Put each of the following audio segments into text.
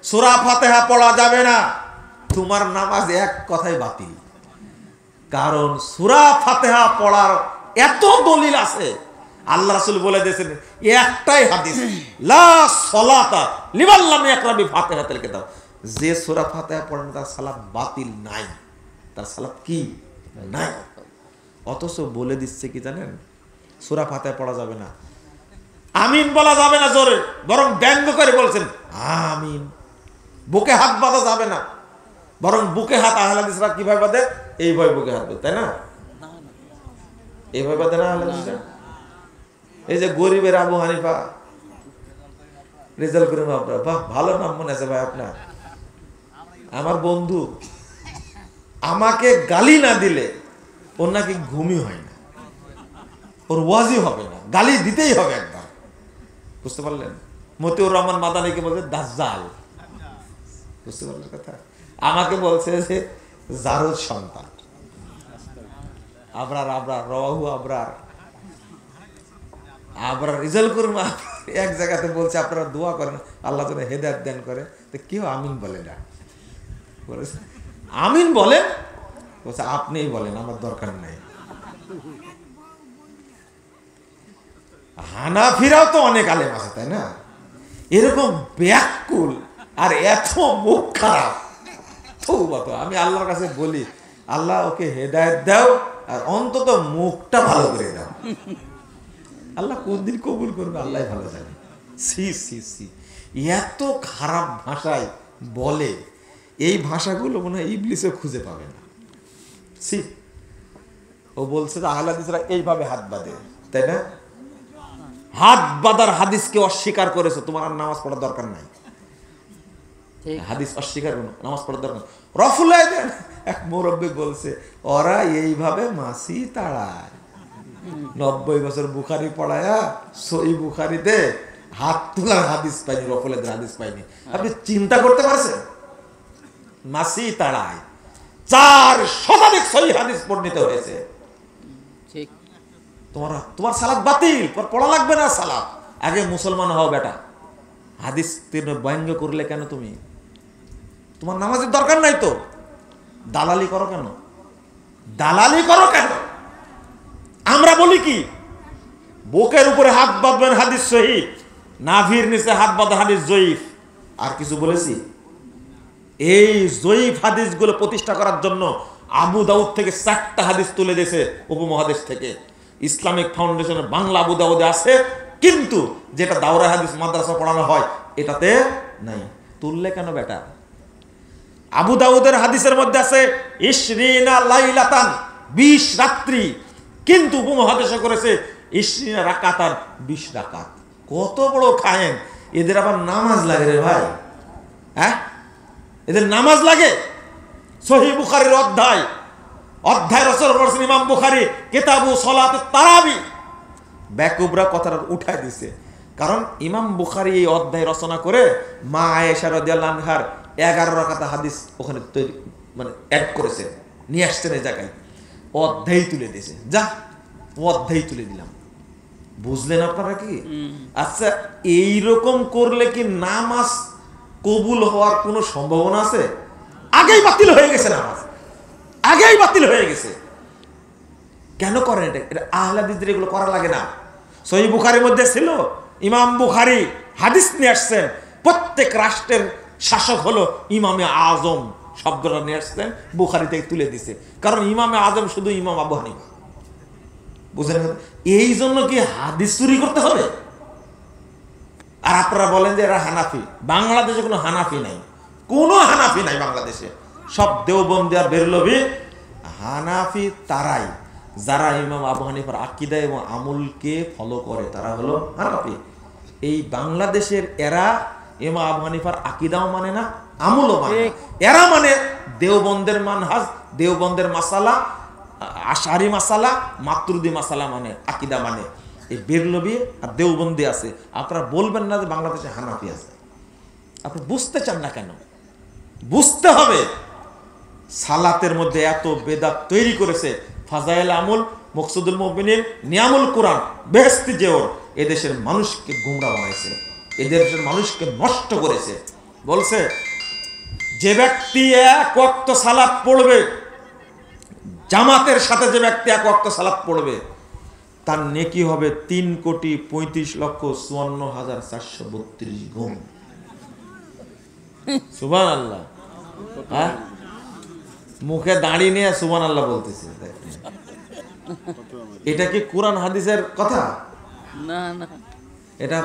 সূরা ফাতিহা পড়া যাবে না, তোমার নামাজ এক কথায় বাতিল। কারণ সূরা ফাতিহা পড়ার এত দলিল আছে, আল্লাহ রাসূল বলে দিয়েছেন একটাই হাদিস, লা সালাতা লিমান লাম ইয়াকরা বিফাতিহাতিল কিতাব, যে সূরা ফাতিহা পড়ে না তার সালাত বাতিল নাই, তার সালাত কি নাই। অথচ বলে দিচ্ছে কি জানেন, সূরা ফাতিহা পড়া যাবে না, আমিন বলা যাবে না জোরে, বরং ব্যঙ্গ করে বলছেন আমিন। বুকে হাত বাঁধা যাবে না, বরং বুকে হাত আহলে হাদিসরা কিভাবে বাঁধে, এইভাবে বুকে হাত বাঁধে, তাই না? এইভাবে বাঁধে না আহলে হাদিসরা? এই যে গরিবের আবু হানিফা রেজাল্ট করে আপনার, বাহ ভালো নাম মনে আছে ভাই আপনার। আমার বন্ধু আমাকে গালি না দিলে ওর নাকি ঘুমই হয় না, ওর ওয়াজি হবে না, গালি দিতেই হবে একবার, বুঝতে পারলেন? মতিউর রহমান মাদানীকে বলছে দাজ্জাল, বুঝতে পারলেন কথা? আমাকে বলছে যে জারুদ সন্তান, আবরার আবরার রওয়াহু আবরার আবরার রিজাল করুন। এক জায়গাতে বলছে আপনারা দোয়া করেন আল্লাহ যেন হেদায়েত দান করে, তো কেউ আমিন বলে না, বলেছে আমিন বলেন, বলছে আপনিই বলেন আমার দরকার নাই। হানাফিরাও তো অনেক আলেম আছে, তাই না? এরকম ব্যাকুল আর এত মুখ খারাপ, আমি আল্লাহর কাছে বলি আল্লাহ ওকে হেদায়েত দাও আর অন্তত মুখটা ভালো করে দাও। আল্লাহ কোন দিন কবুল করবে আল্লাহ ভালো জানে। সি সি সি, এত খারাপ ভাষায় বলে, এই ভাষাগুলো মনে হয় ইবলিসও খুঁজে পাবে না। সি, ও বলছে যে আহলে হাদিসরা এইভাবে হাত বাঁধে, তাই না? হাত বাঁধার হাদিসকে অস্বীকার করেছে, তোমার আর নামাজ পড়ার দরকার নাই। হাদিস অস্বীকার করো, নামাজ পড়ার দরকার। রফুল্লাহ দেন এক মুরব্বী বলছে ওরা এইভাবে মাসি তাড়ায়, 90 বছর বুখারি পড়ায়া সহি বুখারিতে হাত তোলার হাদিস পাইনি, রফুল্লাহদের হাদিস পাইনি। আপনি চিন্তা করতে পারছেন? মাসি তাড়ায় 4 শতাধিক সহি হাদিস বর্ণিত হয়েছে। তোমার সালাত বাতিল, তোমার পড়া লাগবে না সালাত। আগে মুসলমান হও বেটা, হাদিস ব্যঙ্গ করলে কেন তুমি? তোমার নামাজের দরকার নাই তো, দালালি করো কেন? দালালি করো কেন? আমরা বলি কি, বুকের উপরে হাত বাঁধবেন হাদিস সহিহ, নাভির নিচে হাত বাঁধা হাদিস জয়ীফ। আর কিছু বলেছি? এই জয়ীফ হাদিসগুলো প্রতিষ্ঠা করার জন্য আবু দাউদ থেকে 4টা হাদিস তুলে দিয়েছে উপমহাদেশ থেকে। ইসলামিক ফাউন্ডেশনের বাংলা আবু দাউদে আছে, কিন্তু যেটা দাওরা হাদিস মাদ্রাসা পড়ানো হয় এটাতে নাই। তুললে কেন বেটা? আবু দাউদের হাদিসের মধ্যে আছে 20 লাইলাতান, 20 রাত্রি, কিন্তু উপমহাদেশে করেছে 20 রাকাতান, 20 রাকাত। কত বড় খায়েন! এদের আবার নামাজ লাগে রে ভাই, হ্যাঁ? এদের নামাজ লাগে। সহিহ বুখারীর অধ্যায় রচনা করেছেন ইমাম বুখারী, কিতাবু সালাতুত তারাবি। বেকুবরা কথাটা উঠায় দিছে, কারণ ইমাম বুখারী এই অধ্যায় রচনা করে মা আয়েশা রাদিয়াল্লাহু আনহার 11 রাকাত হাদিস ওখানে তৈরি মানে অ্যাড করেছে, নিয়ে আসছেন এই জায়গায়, অধ্যায় তুলে দিয়েছে। যা, অধ্যায় তুলে দিলাম, বুঝলেন আপনারা কি? আচ্ছা, এইরকম করলে কি নামাজ কবুল হওয়ার কোনো সম্ভাবনা আছে? আগেই বাতিল হয়ে গেছে নামাজ, আগেই বাতিল হয়ে গেছে। কেন করেন এটা? এটা আহলে হাদিসদের এগুলো করা লাগে না। সহিহ বুখারীর মধ্যে ছিল, ইমাম বুখারী হাদিস নিয়ে আসছেন, প্রত্যেক রাষ্ট্রের শাসক হলো ইমামে আজম, শব্দটা নিয়ে আসছেন, বুখারী থেকে তুলে দিছে। কারণ ইমামে আজম শুধু ইমাম আবু হানিফা, বুঝলেন? এই জন্য কি হাদিস চুরি করতে হবে? আর আপনারা বলেন যে এরা হানাফি। বাংলাদেশে কোনো হানাফি নাই, কোনো হানাফি নাই বাংলাদেশে। সব দেওবন্দি আর বেরলভি। হানাফি তারাই যারা ইমাম আবু হানিফার আকীদা এবং আমলকে ফলো করে, তারা হলো হানাফি। এই বাংলাদেশের এরা ইমাম আবু হানিফার আকীদাও মানে না, আমলও মানে না। এরা মানে দেওবন্দের মানহাজ, দেওবন্দের মাসালা, আশারি মাসালা, মাতুরিদি মাসালা মানে, আকীদা মানে। এই বেরলভি আর দেওবন্দি আছে। আপনারা বলবেন না যে বাংলাদেশে হানাফি আছে। আপনি বুঝতে চান না কেন? বুঝতে হবে। সালাতের মধ্যে এত বেদাত তৈরি করেছে, ফাজাইল আমল, মকসুদুল মুমিনিন, নিয়ামুল কুরআন, বেহেশতি জেওর, এদেশের মানুষকে গোমরা বানাইছে, এদেশের মানুষকে নষ্ট করেছে। বলছে যে ব্যক্তি এক ওয়াক্ত সালাত পড়বে, জামাতের সাথে যে ব্যক্তি এক ওয়াক্ত সালাত পড়বে, তার নেকি হবে 3,35,54,432 গুণ। সুবহানাল্লাহ। হ্যাঁ, মুখে দাঁড়িয়ে নিয়ে সুবহানাল্লাহ বলতেছে। এটা কি কোরআন হাদিসের কথা? না না, এটা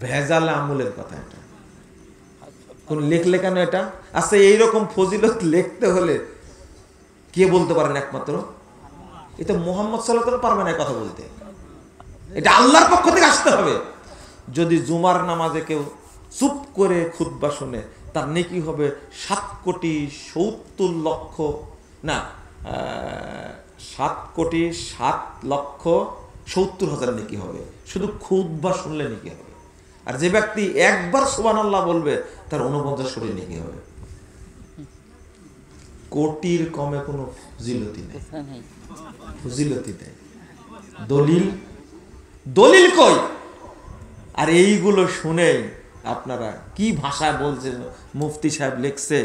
ভেজাল আমলের কথা। এটা কোন লিখলে কেন এটা? আচ্ছা, এইরকম ফজিলত লিখতে হলে কে বলতে পারেন? একমাত্র এটা মুহাম্মদ সাল্লাল্লাহু আলাইহি ওয়াসাল্লাম পারবে না কথা বলতে। এটা আল্লাহর পক্ষ থেকে আসতে হবে। যদি জুমার নামাজে কেউ চুপ করে খুতবা শুনে, তার নেকি হবে 7,70,00,000 না 7,07,70,000 নেকি হবে, শুধু খুতবা শুনলে নেকি হবে। আর যে ব্যক্তি একবার সুবহানাল্লাহ বলবে, তার 49 কোটি নেকি হবে। কোটির কমে কোনো ফজিলতি নেই, ফজিলতি নেই। দলিল কই? আর এইগুলো শুনে আপনারা কি ভাষায় বলছেন? মুফতি সাহেব লিখছে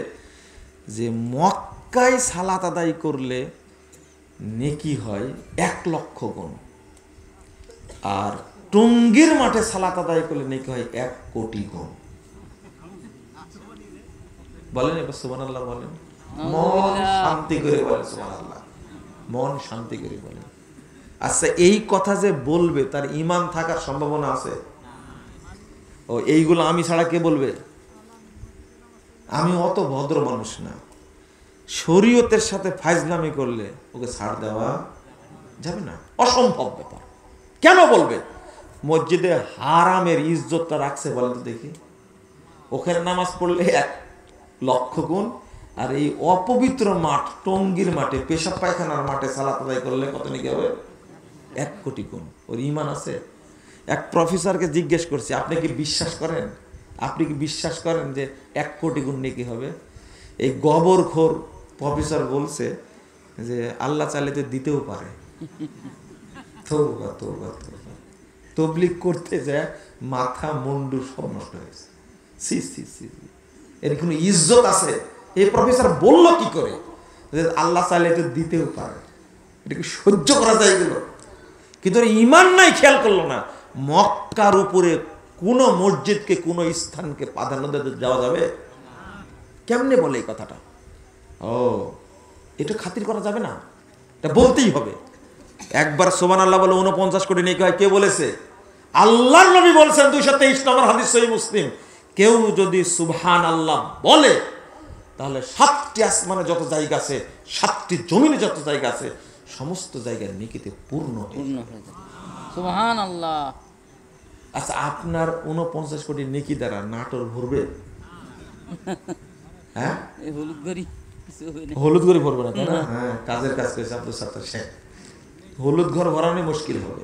যে মক্কায় সালাত আদায় করলে নেকি হয় 1,00,000 গুণ, আর টঙ্গীর মাঠে সালাত আদায় করলে নেকি হয় 1 কোটি গুণ। বলেন এবার সুবহানাল্লাহ বলেন, মন শান্তি করে বলেন সুবহানাল্লাহ, মন শান্তি করে বলেন। আচ্ছা, এই কথা যে বলবে তার ঈমান থাকার সম্ভাবনা আছে? ও এইগুলো আমি ছাড়া কে বলবে? আমি অত ভদ্র মানুষ না। শরীয়তের সাথে ফাজলামি করলে ওকে ছাড় দেওয়া যাবে না, অসম্ভব ব্যাপার। কেন বলবে? মসজিদে হারামের ইজ্জতটা রাখছে বলেন তো দেখি। ওখানে নামাজ পড়লে 1,00,000 গুণ, আর এই অপবিত্র মাঠ টঙ্গীর মাঠে, পেশাব পায়খানার মাঠে সালাত আদায় করলে কত নাকি হবে? 1 কোটি গুণ। ওর ঈমান আছে? এক প্রফেসরকে জিজ্ঞেস করছি, আপনি কি বিশ্বাস করেন? আপনি কি বিশ্বাস করেন যে 1 কোটি গুণ নেকি হবে? এই গবরখোর প্রফেসর বলছে যে আল্লাহ চাইলে তো দিতেও পারে। তবলিগ করতে যায় মাথা মুন্ডু সব নষ্ট হয়েছে। এর কোনো ইজ্জত আছে? এই প্রফেসর বলল কি করে যে আল্লাহ চাইলে তো দিতেও পারে? এটা কি সহ্য করা যায় এগুলো? কিন্তু ঈমান নাই, খেয়াল করলো না। মক্কার উপরে কোন মসজিদকে, কোন স্থানকে প্রাধান্য দিতে যাওয়া যাবে? কেমনে বলে এই কথাটা? ও, এটা খাতির করা যাবে না, এটা বলতেই হবে। একবার সুবহানাল্লাহ বলে 49 কোটি নেকি হয়। কে বলেছে? আল্লাহর নবী বলছেন, 223 নম্বর হাদিস সহিহ মুসলিম, কেউ যদি সুবহানাল্লাহ বলে তাহলে 7টি আসমানে যত জায়গা আছে, 7টি জমিনে যত জায়গা আছে, সমস্ত জায়গার নেকিতে পূর্ণ হয়ে যাবে। সুবহানাল্লাহ। আচ্ছা, আপনার 49 কোটি নেকি দ্বারা নাটোর ভরবে? হ্যাঁ, হলুদ ঘরে ভরবে না, তাই না? হ্যাঁ, কাজের কাজ করেছে আব্দুল সাত্তার শেখ। হলুদ ঘর ভরানো মুশকিল হবে।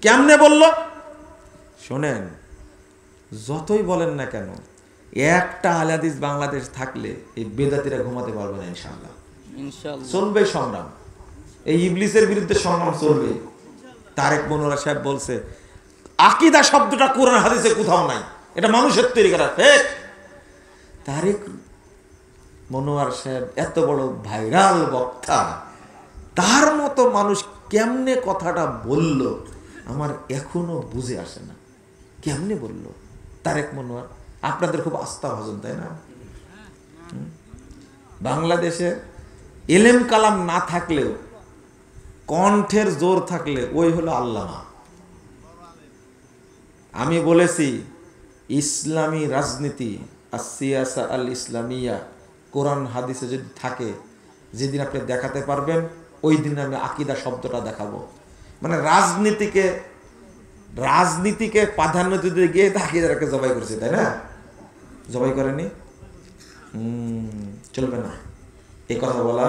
কেমনে বলল? শোনেন, যতই বলেন না কেন, একটা আহলে হাদিস বাংলাদেশ থাকলে এই বেদাতিরা ঘুমাতে পারবে না। ইনশাআল্লাহ চলবে সংগ্রাম, এই ইবলিসের বিরুদ্ধে সংগ্রাম চলবে। তারেক মনোয়ার সাহেব বলছে আকীদা শব্দটা কোরআন হাদিসে কোথাও নাই, এটা মানুষের তৈরি করা ফেক। তারেক মনোয়ার সাহেব এত বড় ভাইরাল বক্তা, তার মতো মানুষ কেমনে কথাটা বলল আমার এখনো বুঝে আসে না। কেমনে বলল তারেক মনোয়ার? আপনাদের খুব আস্থা ভাজন, তাই না? বাংলাদেশে এলেম কালাম না থাকলেও কণ্ঠের জোর থাকলে ওই হলো আল্লামা। আমি বলেছি, ইসলামী রাজনীতি আর সিয়াসা আল ইসলামিয়া কোরআন হাদিসে যদি থাকে, যেদিন আপনি দেখাতে পারবেন ওই দিন আমি আকীদা শব্দটা দেখাবো। মানে রাজনীতিকে প্রাধান্য দিতে গিয়ে আকীদাকে জবাই করেছে, তাই না? জবাই করেনি? চলবে না, এই কথা বলা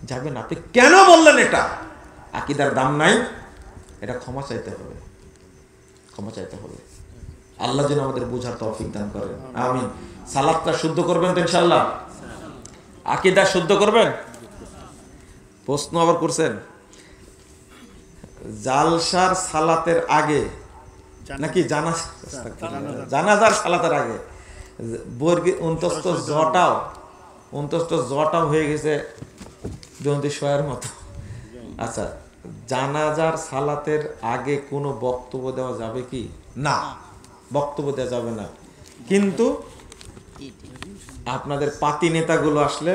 যাবে না। আপনি কেন বললেন এটা? আকীদার দাম নাই, এটা ক্ষমা চাইতে হবে, ক্ষমা চাইতে হবে। আল্লাহ যেন আমাদের বোঝার তৌফিক দান করেন, আমিন। সালাতটা শুদ্ধ করবেন তো ইনশাআল্লাহ? আকীদা শুদ্ধ করবেন? প্রশ্ন আবার করছেন, জালসার সালাতের আগে নাকি জানাজার সালাতের আগে বর্গী অন্তস্থ জটাও হয়ে গেছে জয়ন্তী শয়ের মতো। আচ্ছা, জানাজার সালাতের আগে কোনো বক্তব্য দেওয়া যাবে কি? না, বক্তব্য দেওয়া যাবে না। কিন্তু আপনাদের পাতি নেতাগুলো আসলে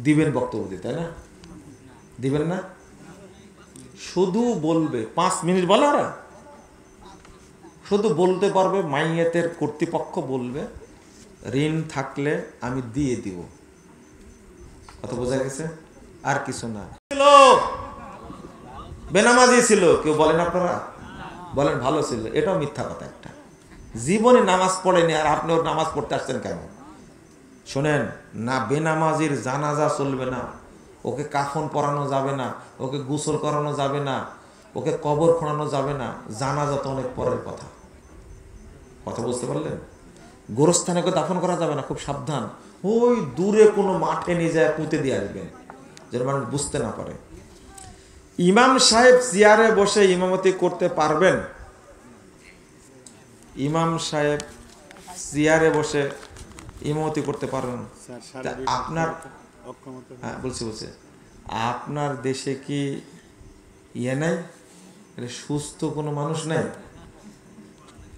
দিবেন বক্তব্য দিতে, তাই না? দিবেন না? শুধু বলবে, 5 মিনিট বলে ওরা, শুধু বলতে পারবে মাইয়াতের কর্তৃপক্ষ বলবে ঋণ থাকলে আমি দিয়ে দিব। কথা বোঝা গেছে? আর কিছু না। ছিল বেনামাজি ছিল, কেউ বলেন আপনারা? বলেন ভালো ছিল, এটাও মিথ্যা কথা একটা। জীবনে নামাজ পড়েনি আর আপনি ওর নামাজ পড়তে আসছেন কেন? শোনেন না, বেনামাজির জানাজা চলবে না, ওকে কাফন পরানো যাবে না, ওকে গোসল করানো যাবে না, ওকে কবর খোঁড়ানো যাবে না। জানাজা তো অনেক পরের কথা। কথা বুঝতে পারলেন? গোরস্থানে ওকে দাফন করা যাবে না, খুব সাবধান। ওই দূরে কোনো মাঠে নিয়ে যায় পুঁতে দিয়ে আসবেন, যেন মানুষ বুঝতে না পারে। ইমাম সাহেব চেয়ারে বসে ইমামতি করতে পারবেন? ইমাম সাহেব চেয়ারে বসে ইমামতি করতে পারবেন? আপনার হ্যাঁ বলছি আপনার দেশে কি ইয়ে নাই, সুস্থ কোনো মানুষ নাই?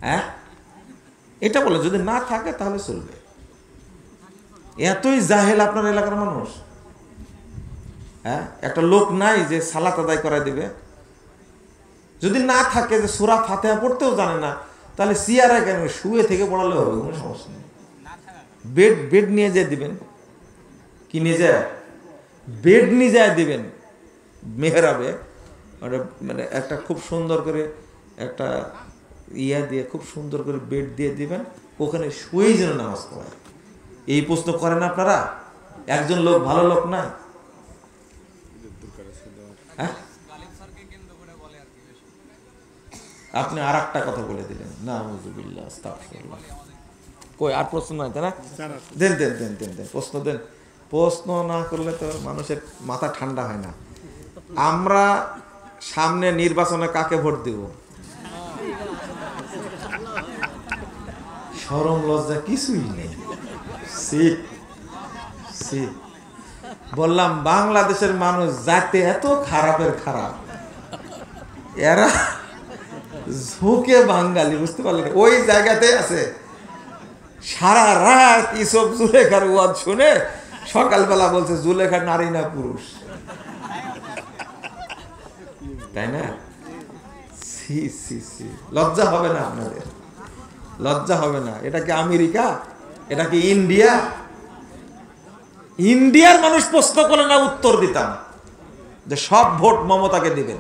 হ্যাঁ, এটা বলে যদি না থাকে তাহলে চলবে। এতই জাহেল আপনার এলাকার মানুষ। হ্যাঁ, একটা লোক নাই যে সালাত আদায় করাই দিবে? যদি না থাকে যে সূরা ফাতিহা পড়তেও জানে না, তাহলে চেয়ারে কেন, শুয়ে থেকে পড়ালে হবে, কোনো সমস্যা নেই। বেড নিয়ে যেয়ে দিবেন। কি নিয়ে যায়? বেড নিয়ে যায় দিবেন মেহরাবে, মানে একটা খুব সুন্দর করে একটা ইয়া দিয়ে খুব সুন্দর করে বেড দিয়ে দিবেন, ওখানে শুয়েই যেন নামাজ পড়ায়। এই প্রশ্ন করেন আপনারা? একজন লোক ভালো লোক না? হ্যাঁ, আপনি আর একটা কথা বলে দিলেন। না আউযুবিল্লাহ, আস্তাগফিরুল্লাহ। কই আর প্রশ্ন নাই, তাই না? দেন প্রশ্ন দেন। প্রশ্ন না করলে তো মানুষের মাথা ঠান্ডা হয় না। আমরা সামনে নির্বাচনে কাকে ভোট দিব? শরম লজ্জা কিছুই নেই। বললাম বাংলাদেশের মানুষ জাতে এত খারাপের খারাপ, এরা ঝুঁকে বাঙালি, বুঝতে পারলেন? ওই জায়গাতে আছে। সারা রাত ইসব জুলেখার ওয়াজ শুনে সকালবেলা বলছে জুলেখা নারী না পুরুষ, তাই না? লজ্জা হবে না আপনাদের? লজ্জা হবে না? এটা কি আমেরিকা? এটা কি ইন্ডিয়া? ইন্ডিয়ার মানুষ প্রশ্ন করলে না উত্তর দিতাম যে সব ভোট মমতাকে দিবেন,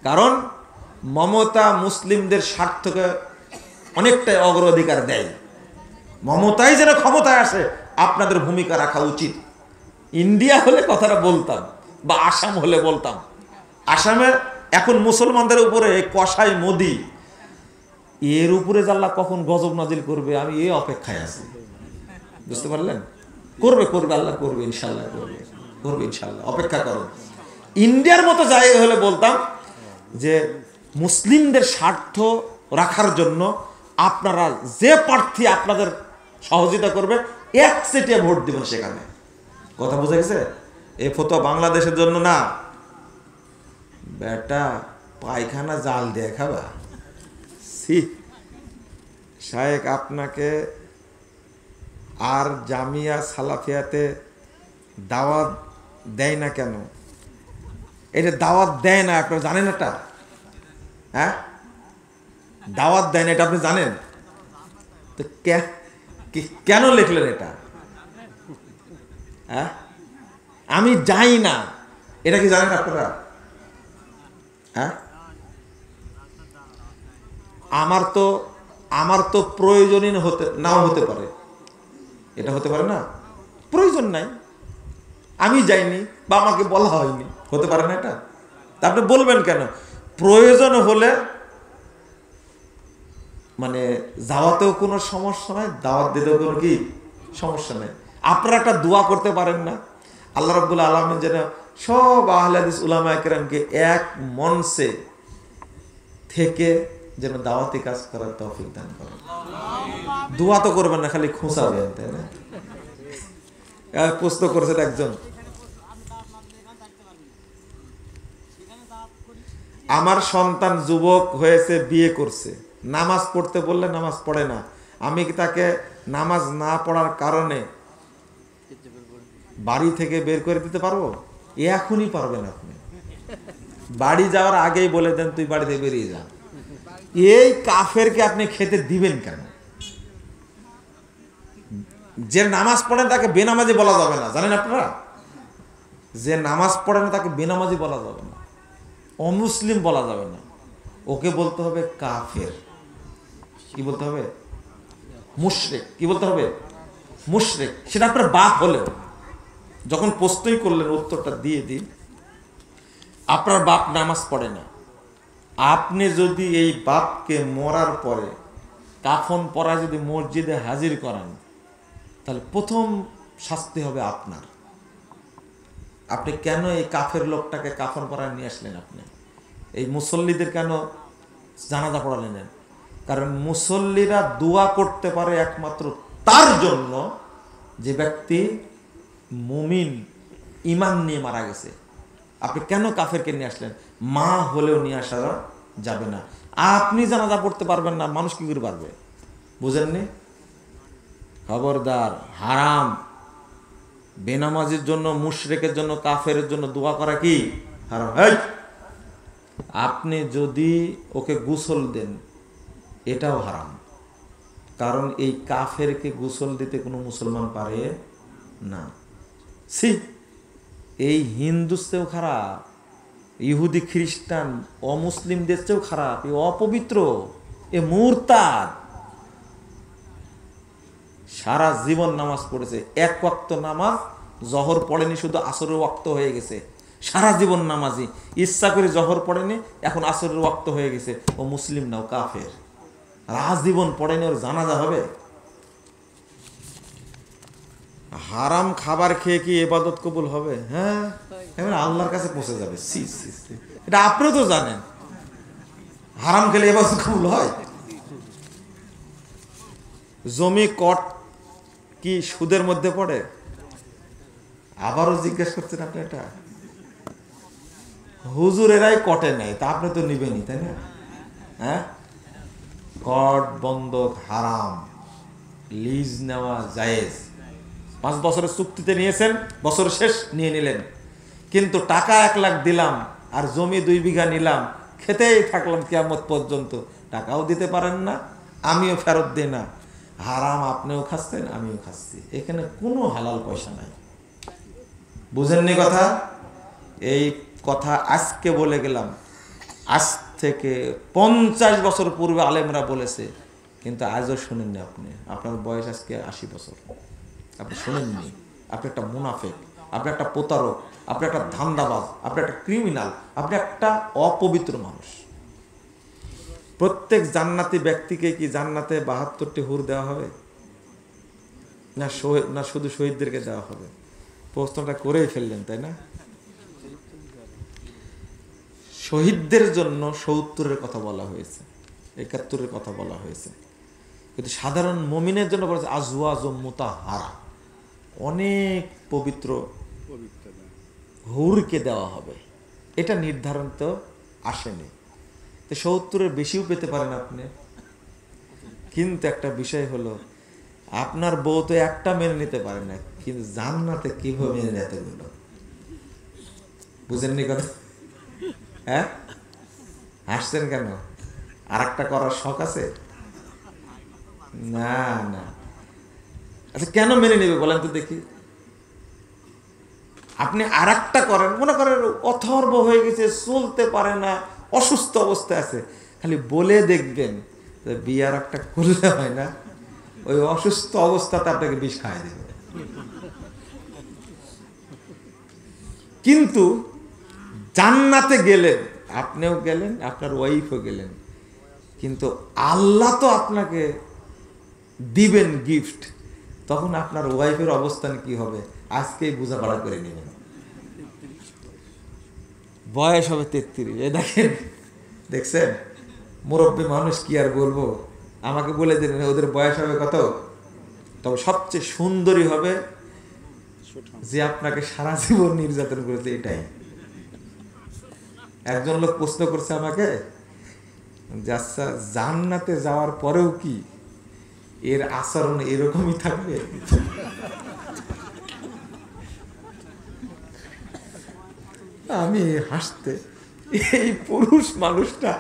কারণ মমতা মুসলিমদের স্বার্থকে অনেকটাই অগ্রাধিকার দেয়। মমতাই যেন ক্ষমতায় আসে আপনাদের ভূমিকা রাখা উচিত। ইন্ডিয়া হলে কথাটা বলতাম, বা আসাম হলে বলতাম। আসামে এখন মুসলমানদের উপরে কসাই মোদি, এর উপরে আল্লাহ কখন গজব নাজিল করবে আমি এই অপেক্ষায় আছি। বুঝতে পারলেন? করবে আল্লাহ করবে, ইনশাল্লাহ করবে ইনশাল্লাহ, অপেক্ষা করো। ইন্ডিয়ার মতো জায়গা হলে বলতাম যে মুসলিমদের স্বার্থ রাখার জন্য আপনারা যে প্রার্থী আপনাদের সহযোগিতা করবে একচেটিয়া ভোট দিবেন সেখানে। কথা বোঝা গেছে? এই ফতোয়া বাংলাদেশের জন্য না, বেটা পায়খানা জাল দিয়ে খাবা। শায়েখ আপনাকে আর জামিয়া সালাফিয়াতে দাওয়াত দেয় না কেন? এটা দাওয়াত দেয় না, আপনারা জানেন এটা? হ্যাঁ, দাওয়াত দেয় না, এটা আপনি জানেন তো? কেন লিখলেন এটা? হ্যাঁ, আমি যাই না, এটা কি জানেন আপনারা? হ্যাঁ, আমার তো প্রয়োজনই নাও হতে পারে, এটা হতে পারে না, প্রয়োজন নাই, আমি যাইনি বা আমাকে বলা হয়নি, হতে পারে না এটা? তা আপনি বলবেন কেন? প্রয়োজন হলে মানে যাওয়াতেও কোনো সমস্যা নাই, দাওয়াত দিতেও কোনো কি সমস্যা নেই। আপনারা একটা দোয়া করতে পারেন না, আল্লাহ রাব্বুল আলামিন যেন সব আহলে হাদিস উলামায়ে কেরামকে এক মঞ্চে থেকে যেন দাওয়াতি কাজ করার তৌফিক দান করেন। দোয়া তো করবেন না, খালি খোঁচাবেন, তাই না? প্রশ্ন করেছেন একজন, আমার সন্তান যুবক হয়েছে, বিয়ে করছে, নামাজ পড়তে বললে নামাজ পড়ে না, আমি কি তাকে নামাজ না পড়ার কারণে বাড়ি থেকে বের করে দিতে পারবো? এখনই পারবেন আপনি। বাড়ি যাওয়ার আগেই বলে দেন তুই বাড়ি থেকে বেরিয়ে যা। এই কাফেরকে আপনি খেতে দিবেন কেন? যে নামাজ পড়েন তাকে বেনামাজি বলা যাবে না, জানেন আপনারা? যে নামাজ পড়ে না তাকে বেনামাজি বলা যাবে না, অমুসলিম বলা যাবে না, ওকে বলতে হবে কাফের। কি বলতে হবে? মুশরিক। কি বলতে হবে? মুশরিক। সেটা আপনার বাপ হলেও। যখন প্রশ্নই করলেন উত্তরটা দিয়ে দিন। আপনার বাপ নামাজ পড়ে না, আপনি যদি এই বাপকে মরার পরে কাফন পরা যদি মসজিদে হাজির করান, তাহলে প্রথম শাস্তি হবে আপনার। আপনি কেন এই কাফের লোকটাকে কাফন পরায় নিয়ে আসলেন? আপনি এই মুসল্লিদের কেন জানাজা পড়ালেন? কারণ মুসল্লিরা দোয়া করতে পারে একমাত্র তার জন্য যে ব্যক্তি মুমিন, ইমান নিয়ে মারা গেছে। আপনি কেন কাফেরকে নিয়ে আসলেন? মা হলেও নিয়ে আসা যাবে না। আপনি জানাজা পড়তে পারবেন না, মানুষ কি করে পারবে? বুঝেননি? খবরদার, হারাম। বেনামাজির জন্য, মুশরিকের জন্য, কাফের জন্য দোয়া করা কি হারাম। আপনি যদি ওকে গোসল দেন, এটাও হারাম। কারণ এই কাফেরকে গোসল দিতে কোনো মুসলমান পারে না। এই হিন্দুর চেয়েও খারাপ, ইহুদি খ্রিস্টান অমুসলিমদের চেয়েও খারাপ, এ অপবিত্র, এ মুরতাদ। সারা জীবন নামাজ পড়েছে, এক ওয়াক্ত নামাজ, জহর পড়েনি, শুধু আসরের ওয়াক্ত হয়ে গেছে। সারা জীবন নামাজি, ইচ্ছা করে জহর পড়েনি, এখন আসরের ওয়াক্ত হয়ে গেছে, ও মুসলিম না, ও কাফের। আর আজীবন পড়েনি, ওর জানাজা হবে? হারাম খাবার খেয়ে কি ইবাদত কবুল হবে? হ্যাঁ, এবার আল্লাহর কাছে পৌঁছে যাবে। এটা আপনিও তো জানেন, হারাম খেলে ইবাদত কবুল হয়? জমি কট কি সুদের মধ্যে পড়ে? আবারও জিজ্ঞেস করছেন আপনি এটা? হুজুর এরাই কটে নেয়, তা আপনি তো নিবেনই, তাই না? হ্যাঁ, কট বন্ধক হারাম, লিজ নেওয়া জায়েজ। 5 বছরের চুক্তিতে নিয়েছেন, বছর শেষ নিয়ে নিলেন, কিন্তু টাকা 1 লাখ দিলাম আর জমি 2 বিঘা নিলাম, খেতেই থাকলাম কিয়ামত পর্যন্ত, টাকাও দিতে পারেন না, আমিও ফেরত দিই না। হারাম আপনিও খাচ্ছেন, আমিও খাচ্ছি, এখানে কোনো হালাল পয়সা নাই। বুঝেননি কথা? এই কথা আজকে বলে গেলাম, আজ থেকে 50 বছর পূর্বে আলেমরা বলেছে, কিন্তু আজও শুনেননি আপনি। আপনার বয়স আজকে 80 বছর, আপনি শুনেননি। আপনি একটা মুনাফেক, আপনি একটা প্রতারক, আপনি একটা ধান্দাবাজ, আপনি একটা ক্রিমিনাল, আপনি একটা অপবিত্র মানুষ। প্রত্যেক জান্নাতি ব্যক্তিকে কি জান্নাতে 72টি হুর দেওয়া হবে? না শুধু শহীদদেরকে দেওয়া হবে? প্রশ্নটা করেই ফেললেন, তাই না? শহীদদের জন্য 70-এর কথা বলা হয়েছে, 71-এর কথা বলা হয়েছে, কিন্তু সাধারণ মুমিনের জন্য বলেছে আজওয়াজ মুতাহহারা, অনেক পবিত্র হুরকে দেওয়া হবে। এটা নির্ধারণ তো আসেনি, তো 70-এর বেশিও পেতে পারেন আপনি। কিন্তু একটা বিষয় হলো, আপনার বউ তো একটা মেনে নিতে পারে না, কিন্তু জান্নাতে কিভাবে মেনে নিতে গেল? বুঝেননি কথা? হ্যাঁ, হাসছেন কেন? আর একটা করার শখ আছে? না না। আচ্ছা, কেন মেনে নেবে বলেন তো দেখি? আপনি আর একটা করেন, মনে করেন অথর্ব হয়ে গেছে, চলতে পারে না, অসুস্থ অবস্থায় আছে, খালি বলে দেখবেন বিয়ে আর একটা করলে হয় না, ওই অসুস্থ অবস্থাতে আপনাকে বিষ খাইয়ে দেবে। কিন্তু জান্নাতে গেলেন, আপনিও গেলেন, আপনার ওয়াইফও গেলেন, কিন্তু আল্লাহ তো আপনাকে দিবেন গিফট, তখন আপনার ওয়াইফের অবস্থান কি হবে আজকেই বোঝাপড়া করে নেবেন। বয়স হবে 33, এই দেখেন, দেখছেন মুরব্বী মানুষ কি আর বলবো, আমাকে বলে দিলেন ওদের বয়স হবে কত, তবে সবচেয়ে সুন্দরী হবে যে আপনাকে সারা জীবন নির্যাতন করেছে, এটাই। একজন লোক প্রশ্ন করছে আমাকে যে আচ্ছা জান্নাতে যাওয়ার পরেও কি এর আচরণ এরকমই থাকবে? আমি হাসতে, এই পুরুষ মানুষটা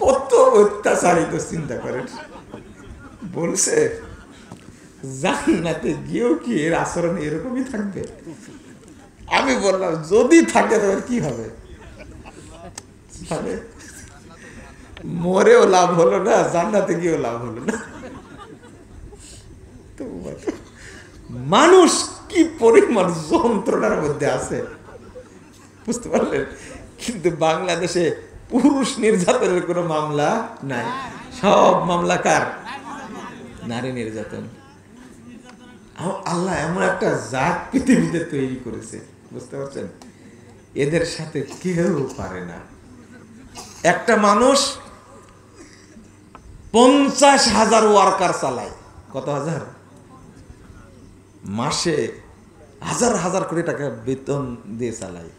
কত অত্যাচারিত চিন্তা করেন। বলছে জান্নাতে গিয়েও কি এর আচরণ এরকমই থাকবে? আমি বললাম যদি থাকে তবে কি হবে? তাহলে মরেও লাভ হলো না, জান্নাতে গিয়েও লাভ হলো না। তো মানুষ কি পরিমাণ যন্ত্রণার মধ্যে আছে বুঝতে পারলেন? কিন্তু বাংলাদেশে পুরুষ নির্যাতনের কোনো মামলা নাই, সব মামলা কার? নারী নির্যাতন। আল্লাহ এমন একটা জাত পৃথিবীতে তৈরি করেছে, বুঝতে পারছেন? এদের সাথে কেউ পারে না। একটা মানুষ 50,000 ওয়ার্কার চালায়। কত হাজার? মাসে হাজার হাজার কোটি টাকা বেতন দিয়ে চালায়,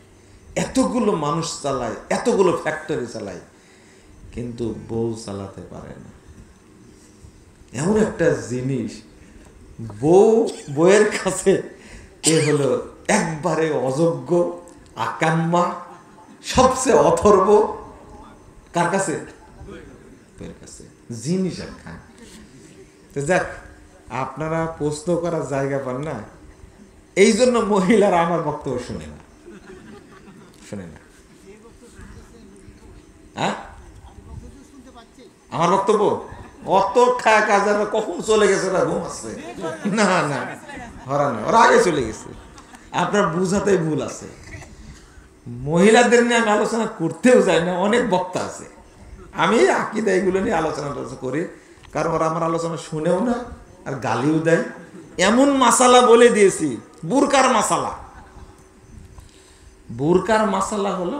এতগুলো মানুষ চালায়, এতগুলো ফ্যাক্টরি চালায়, কিন্তু বউ চালাতে পারে না। এমন একটা জিনিস, বউয়ের কাছে এ হলো একবারে অযোগ্য, আকাম্মা, সবচেয়ে অথর্ব। কার কাছে? বউয়ের কাছে। জিনিস একখান। তো যাক, আপনারা প্রশ্ন করার জায়গা পান না, এই জন্য মহিলারা আমার বক্তব্য শুনে না, শুনে না। হ্যাঁ, আমার বক্তব্য অত খায় কাজার কখন চলে গেছে, না ঘুম আসছে না, না হরানো, ওরা আগে চলে গেছে। আপনার বুঝাতেই ভুল আছে। মহিলাদের নিয়ে আমি আলোচনা করতেও যাই না, অনেক বক্তা আছে, আমি আকীদা এগুলো নিয়ে আলোচনা করি, কারণ ওরা আমার আলোচনা শুনেও না আর গালিও দেয়। এমন মাসালা বলে দিয়েছি, বুরকার মাসালা। বুরকার মাসালা হলো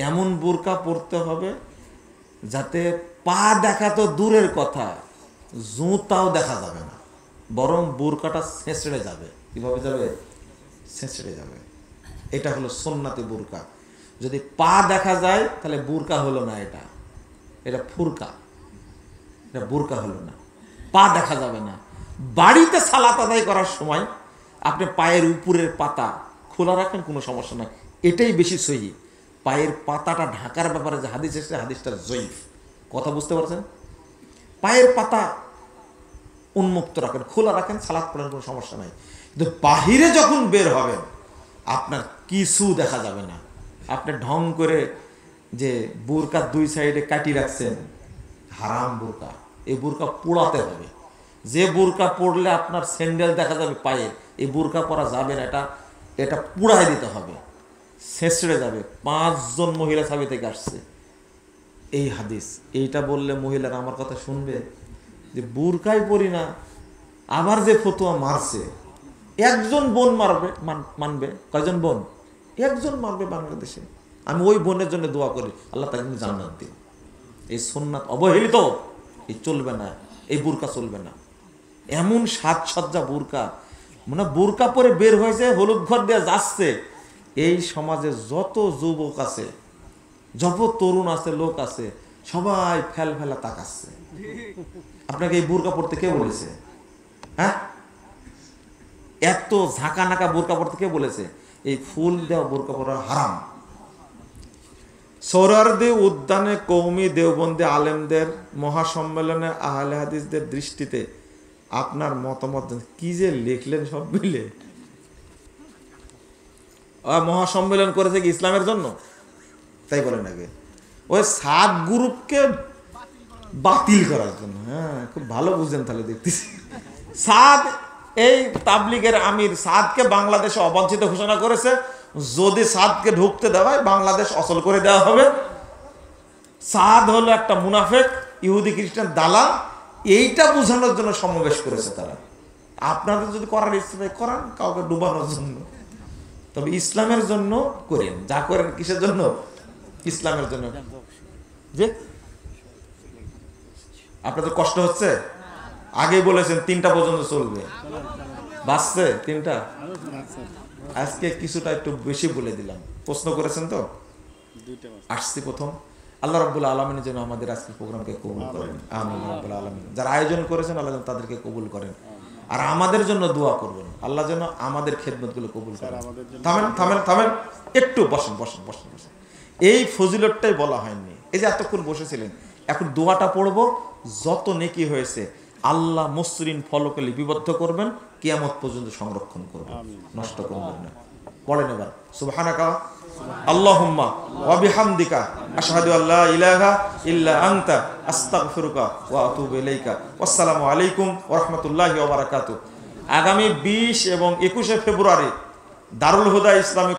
এমন বুরকা পরতে হবে যাতে পা দেখা তো দূরের কথা, জুতাও দেখা যাবে না, বরং বুরকাটা ছেঁচড়ে যাবে। কিভাবে যাবে? ছেঁচড়ে যাবে। এটা হলো সুন্নতি বুরকা। যদি পা দেখা যায় তাহলে বুরকা হলো না, এটা এটা ফুরকা, এটা বুরকা হলো না। পা দেখা যাবে না। বাড়িতে সালাত আদায় করার সময় আপনি পায়ের উপরের পাতা খোলা রাখেন, কোনো সমস্যা নাই, এটাই বেশি সহি। পায়ের পাতাটা ঢাকার ব্যাপারে যে হাদিস এসেছে, হাদিসটা জয়ীফ। কথা বুঝতে পারছেন? পায়ের পাতা উন্মুক্ত রাখেন, খোলা রাখেন, সালাত পড়ার কোনো সমস্যা নাই। কিন্তু বাহিরে যখন বের হবেন আপনার কিছু দেখা যাবে না। আপনি ঢং করে যে বুরকার 2 সাইডে কাটি রাখছেন, হারাম বুরকা। এই বুরকা পোড়াতে হবে। যে বুরকা পরলে আপনার স্যান্ডেল দেখা যাবে পায়ে, এই বুরকা পরা যাবে না, এটা পুড়াই দিতে হবে, ছেঁচড়ে যাবে। 5 জন মহিলা সাহাবী থেকে আসছে এই হাদিস। এইটা বললে মহিলারা আমার কথা শুনবে? যে বুরকাই পরি না, আবার যে ফতোয়া মারছে, একজন বোন মানবে? কয়জন বোন? একজন মানবে বাংলাদেশে। আমি ওই বোনের জন্য দোয়া করি, আল্লাহ তাকে জান্নাত দিন। এই সুন্নাত অবহেলিত, এই চলবে না, এই বুরকা চলবে না। এমন সাজসজ্জা বুরকা, মানে বুরকা পরে বের হয়েছে, হলুদ ঘর দিয়ে যাচ্ছে। এই সমাজে যত যুবক আছে, যত তরুণ আছে, লোক আছে, সবাই ফেলা তাকাচ্ছে। আপনাকে এই বুরকা পড়তে কে বলেছে? হ্যাঁ, এত ঝাঁকা নাকা বোরকা পড়তে কে বলেছে? এই ফুল দেওয়া বোরকা পরা হারাম। সোহরাওয়ার্দী উদ্যানে কওমি দেওবন্দি আলেমদের মহাসম্মেলনে আহলে হাদিসদের দৃষ্টিতে আপনার মতামত কি যে লিখলেন সব মিলে। মহাসম্মেলন করেছে কি ইসলামের জন্য? তাই বলেন আগে। ওই 7 গ্রুপকে বাতিল করার জন্য। হ্যাঁ, খুব ভালো বুঝছেন তাহলে দেখতেছি। 7 এই তাবলিগের আমির সাদকে বাংলাদেশে অবাঞ্ছিত ঘোষণা করেছে। যদি সাদকে ঢুকতে দেওয়া হয় বাংলাদেশ অচল করে দেওয়া হবে। সাদ হলো একটা মুনাফেক, ইহুদি খ্রিস্টান দালাল। এইটা বোঝানোর জন্য সমাবেশ করেছে তারা। আপনাদের যদি করার ইচ্ছে করান, কাউকে ডুবানোর জন্য, তবে ইসলামের জন্য করেন। যা করেন কিসের জন্য? ইসলামের জন্য। যে আপনাদের কষ্ট হচ্ছে? আগেই বলেছেন 3টা পর্যন্ত চলবে, বাসছে 3টা। আজকে কিছুটা একটু বেশি বলে দিলাম, প্রশ্ন করেছেন তো, আসছি প্রথম। আল্লাহ রাব্বুল আলামিন যেন আমাদের আজকের প্রোগ্রামকে কবুল করেন, আমিন রাব্বুল আলামিন। যারা আয়োজন করেছেন আল্লাহ যেন তাদেরকে কবুল করেন, আর আমাদের জন্য দোয়া করবেন, আল্লাহ যেন আমাদের খেদমতগুলো কবুল করেন। থামেন থামেন থামেন, একটু বসেন বসেন বসেন বসেন। এই ফজিলতটাই বলা হয়নি, এই যে এতক্ষণ বসেছিলেন, এখন দোয়াটা পড়বো। যত নেকি হয়েছে আল্লাহ মসৃণ ফলকে লিপিবদ্ধ করবেন, কিয়ামত পর্যন্ত সংরক্ষণ করবেন, নষ্ট করবেন না। পড়েন এবার, সুবহানাকা আল্লাহুম্মা ওয়া বিহামদিকা আশহাদু আল্লা ইলাহা ইল্লা আনতা আস্তাগফিরুকা ওয়া আতুবু ইলাইকা। আসসালামু আলাইকুম ওয়া রাহমাতুল্লাহি ওয়া বারাকাতুহু। আগামী 20 এবং 21শে ফেব্রুয়ারি দারুল হুদা ইসলামিক